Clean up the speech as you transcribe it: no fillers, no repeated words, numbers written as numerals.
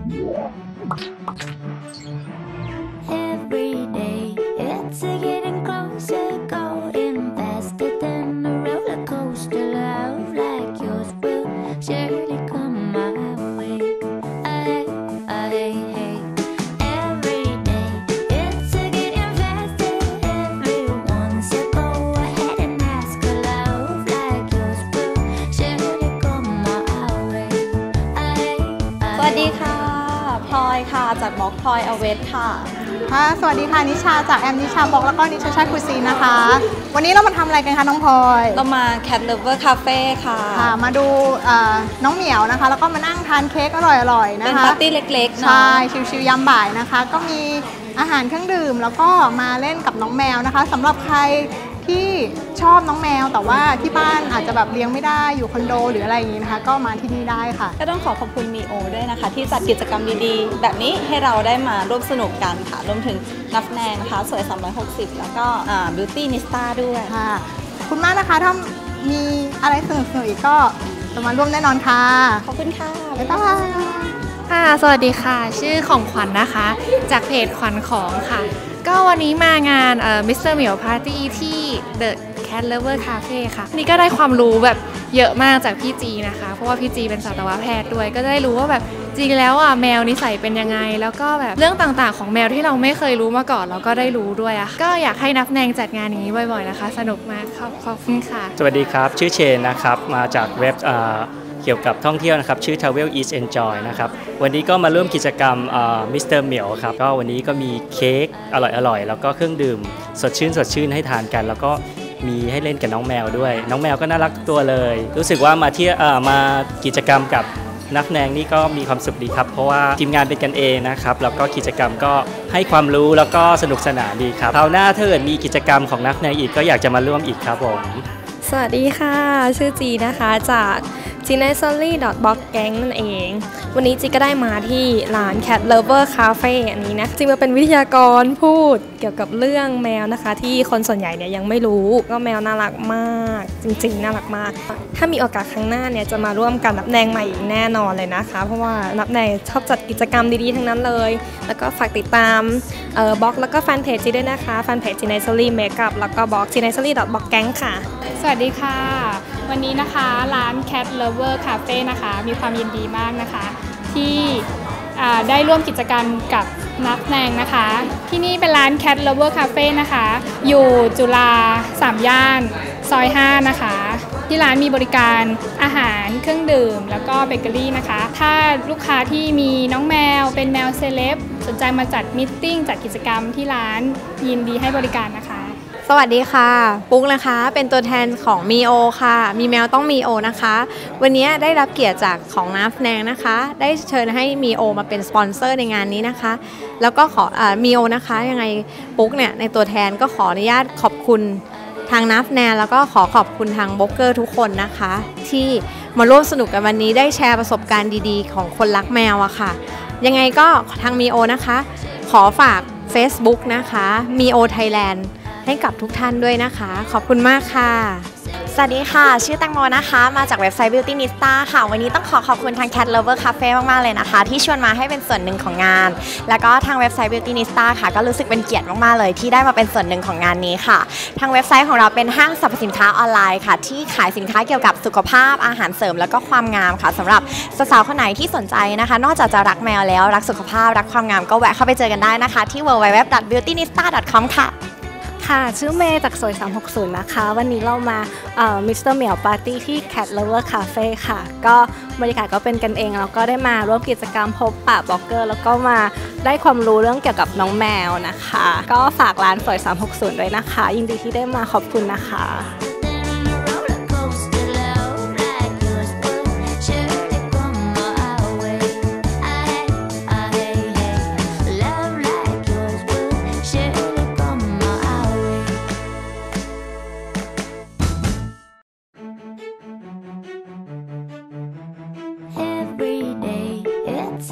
Every day it's getting closer, going faster than a roller coaster. Love like yours will surely come my way. Hey. Every day it's getting faster. Everyone said go ahead and ask for love like yours will surely come my way. สวัสดีค่ะพลอยค่ะจากบล็อกพลอยอเวทค่ะสวัสดีค่ะนิชาจากแอมนิชาบล็อกแล้วก็นิชาชาคุซีนะคะวันนี้เรามาทำอะไรกันคะน้องพลอยเรามา Cat Lover Cafe ค่ะมาดูน้องเหมียวนะคะแล้วก็มานั่งทานเค้กอร่อยๆนะคะเป็นปาร์ตี้เล็กๆใช่ชิวๆยามบ่ายนะคะก็มีอาหารเครื่องดื่มแล้วก็มาเล่นกับน้องแมวนะคะสำหรับใครที่ชอบน้องแมวแต่ว่าที่บ้านอาจจะแบบเลี้ยงไม่ได้อยู่คอนโดหรืออะไรอย่างนี้นะคะก็มาที่นี่ได้ค่ะก็ต้องขอบคุณมีโอด้วยนะคะที่จัดกิจกรรมดีๆแบบนี้ให้เราได้มาร่วมสนุกกันค่ะรวมถึงนับแนงนะคะสวย360แล้วก็Beauty Nista ด้วยค่ะคุณมากนะคะถ้ามีอะไรสนุกๆอีกก็จะมาร่วมแน่นอนค่ะขอบคุณค่ะบ๊ายบายค่ะสวัสดีค่ะชื่อของขวัญ นะคะจากเพจขวัญของค่ะก็วันนี้มางานMr. Meow Party ที่ The Cat Lover Cafe ค่ะนี่ก็ได้ความรู้แบบเยอะมากจากพี่จีนะคะเพราะว่าพี่จีเป็นสัตวแพทย์ด้วยก็ได้รู้ว่าแบบจริงแล้วแมวนิสัยเป็นยังไงแล้วก็แบบเรื่องต่างๆของแมวที่เราไม่เคยรู้มาก่อนเราก็ได้รู้ด้วยก็อยากให้นับแนงจัดงานอย่างนี้บ่อยๆนะคะสนุกมากขอบคุณค่ะสวัสดีครับชื่อเชนนะครับมาจากเว็บเกี่ยวกับท่องเที่ยวนะครับชื่อ Travel Eat Enjoy นะครับวันนี้ก็มาร่วมกิจกรรมMr. Meow ครับก็วันนี้ก็มีเค้กอร่อยๆแล้วก็เครื่องดื่มสดชื่นให้ทานกันแล้วก็มีให้เล่นกับน้องแมวด้วยน้องแมวก็น่ารักตัวเลยรู้สึกว่ามากิจกรรมกับนักแนงนี่ก็มีความสุขดีครับเพราะว่าทีมงานเป็นกันเองนะครับแล้วก็กิจกรรมก็ให้ความรู้แล้วก็สนุกสนานดีครับคราวหน้าถ้าเกิดมีกิจกรรมของนักแนงอีกก็อยากจะมาร่วมอีกครับผมสวัสดีค่ะชื่อจีนะคะจาก g i n e s o l y b l o g g a n g นั่นเองวันนี้จีก็ได้มาที่ร้าน Cat Lover Cafe อันนี้นะจีมาเป็นวิทยากรพูดเกี่ยวกับเรื่องแมวนะคะที่คนส่วนใหญ่เนี่ยยังไม่รู้ก็แมวน่ารักมากจริงๆน่ารักมากถ้ามีโอกาสครั้งหน้าเนี่ยจะมาร่วมกันนับแนงใหม่อีกแน่นอนเลยนะคะเพราะว่านับแนงชอบจัดกิจกรรมดีๆทั้งนั้นเลยแล้วก็ฝากติดตามบล็อกแล้วก็แฟนเพจจีด้วยนะคะแฟนเพจ g i n e s o l y Makeup แล้วก็บล็อก g i n e s o l y b l o g g a n g ค่ะสวัสดีค่ะวันนี้นะคะร้าน Cat Lover Cafe นะคะมีความยินดีมากนะคะที่ได้ร่วมกิจกรรมกับนับแนงนะคะที่นี่เป็นร้าน Cat Lover Cafe นะคะอยู่จุฬา3 ย่านซอย 5 นะคะที่ร้านมีบริการอาหารเครื่องดื่มแล้วก็เบเกอรี่นะคะถ้าลูกค้าที่มีน้องแมวเป็นแมวเซเลบสนใจมาจัดมิทติ้งจัดกิจกรรมที่ร้านยินดีให้บริการนะคะสวัสดีค่ะปุ๊กนะคะเป็นตัวแทนของมีโอค่ะมีแมวต้องมีโอนะคะวันนี้ได้รับเกียรติจากของนับแนงนะคะได้เชิญให้มีโอมาเป็นสปอนเซอร์ในงานนี้นะคะแล้วก็ขอมีโอนะคะยังไงปุ๊กเนี่ยในตัวแทนก็ขออนุญาตขอบคุณทางนับแนงแล้วก็ขอขอบคุณทางบล็อกเกอร์ทุกคนนะคะที่มาร่วมสนุกกันวันนี้ได้แชร์ประสบการณ์ดีๆของคนรักแมวอะค่ะยังไงก็ทางมีโอนะคะขอฝาก Facebook นะคะมีโอไทยแลนด์ให้กับทุกท่านด้วยนะคะขอบคุณมากค่ะสวัสดีค่ะชื่อแตงโมนะคะมาจากเว็บไซต์ Beauty Nista ค่ะวันนี้ต้องขอบคุณทาง Cat Lover Cafe มากๆเลยนะคะที่ชวนมาให้เป็นส่วนหนึ่งของงานแล้วก็ทางเว็บไซต์ Beauty Nista ค่ะก็รู้สึกเป็นเกียรติมากๆเลยที่ได้มาเป็นส่วนหนึ่งของงานนี้ค่ะทางเว็บไซต์ของเราเป็นห้างสรรพสินค้าออนไลน์ค่ะที่ขายสินค้าเกี่ยวกับสุขภาพอาหารเสริมแล้วก็ความงามค่ะสำหรับสาวๆคนไหนที่สนใจนะคะนอกจากจะรักแมวแล้วรักสุขภาพรักความงามก็แวะเข้าไปเจอกันได้นะคะที่ www.beautynista.com ค่ะค่ะชื่อเมย์จากสวย360นะคะวันนี้เรามาMr. Meow Party ที่ Cat Lover Cafe ค่ะก็บรรยากาศก็เป็นกันเองแล้วก็ได้มาร่วมกิจกรรมพบปะบล็อกเกอร์แล้วก็มาได้ความรู้เรื่องเกี่ยวกับน้องแมวนะคะก็ฝากร้านสวย360ด้วยนะคะยินดีที่ได้มาขอบคุณนะคะEvery day it's